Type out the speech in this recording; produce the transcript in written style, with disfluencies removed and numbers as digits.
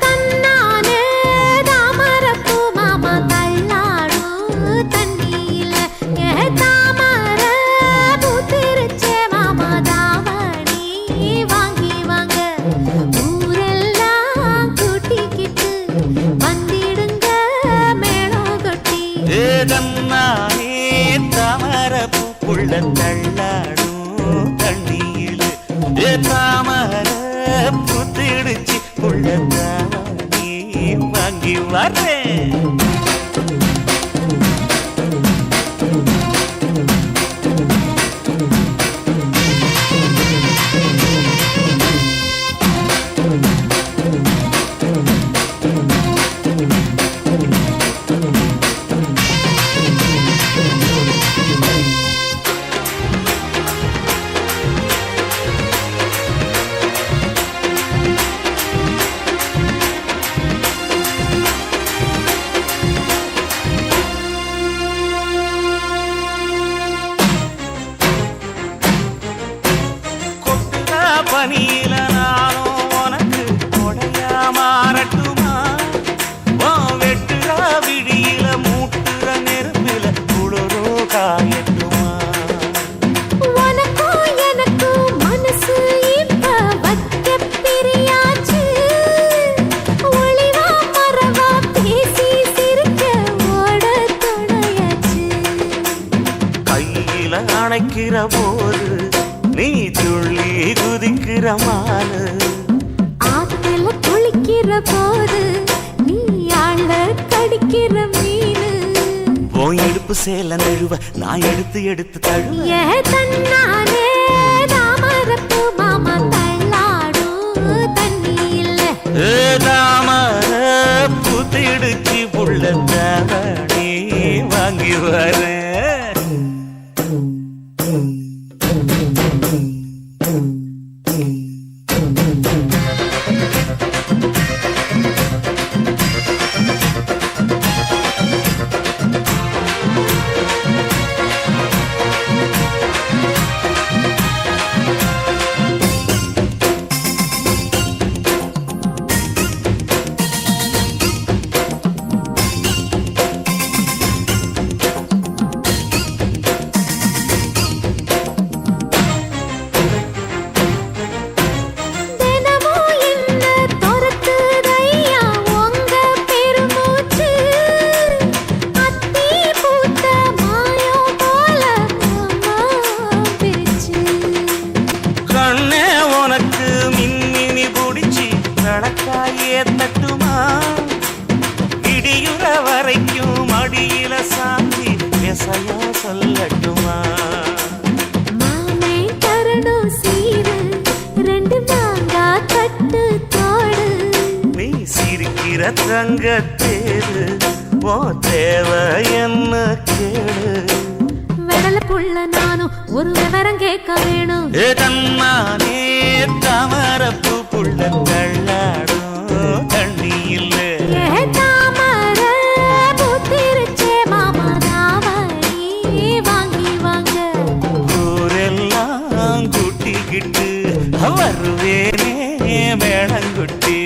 தன்னானே தாமரப்பூ மாமா தள்ளாடும் தண்ணியில தாமர பூத்திருச்சே மாமா தாவணி வாங்கி வாங்க ஊரெல்லாம் கூட்டிக்கிட்டு வந்திடுங்க மேளம் கொட்டி தன்னானே தாமரப்பூ புள்ள தள்ளாடும் தண்ணியில தாமர பூத்திடுச்சு புள்ள தாவணி வாங்கி வரேன். பனியில நானும் உனக்கு கொடையா மாறட்டுமா வெட்டுற விடியில மூட்டுற நெருப்பில குளிரோ காயட்டுமா உனக்கும் எனக்கும் மனசு இப்ப வைக்க பிரியாச்சு ஒளிவா மரவா பேசி சிரிக்க ஓட துணையாச்சு கையில அணைக்கிற போது நீ துள்ளி குதிக்கிற மானு ஆத்துல குளிக்கிற போது நீ ஆள கடிக்கிற மீனு போய் எடுப்பு சேல நழுவ நான் எடுத்து எடுத்து தழுவ தன்னானே தாமரப்பூ மாமா தள்ளாடும் தண்ணியில தாமர பூத்திடுச்சு புள்ள தாவணி வாங்கி வரேன். தட்டுமா இடியுற வரைக்கும் மடியில சாந்தி விசையா சொல்லட்டுமா மாமே தரணும் சீரு ரெண்டு மாங்கா கட்டு தோடு நீ சிரிக்கிற தங்கத்தேரு ஓ தேவை என்ன கேடு வெடல புள்ள நானும் ஒரு விவரம் கேட்க வேணும் தன்னானே தாமரப்பூ புள்ள தள்ளாடும் தண்ணியில் தாமர பூத்திருச்சே மாமா தாவணி வாங்கி வாங்க ஊரெல்லாம் கூட்டிக்கிட்டு வருவேனே மேளங்குட்டி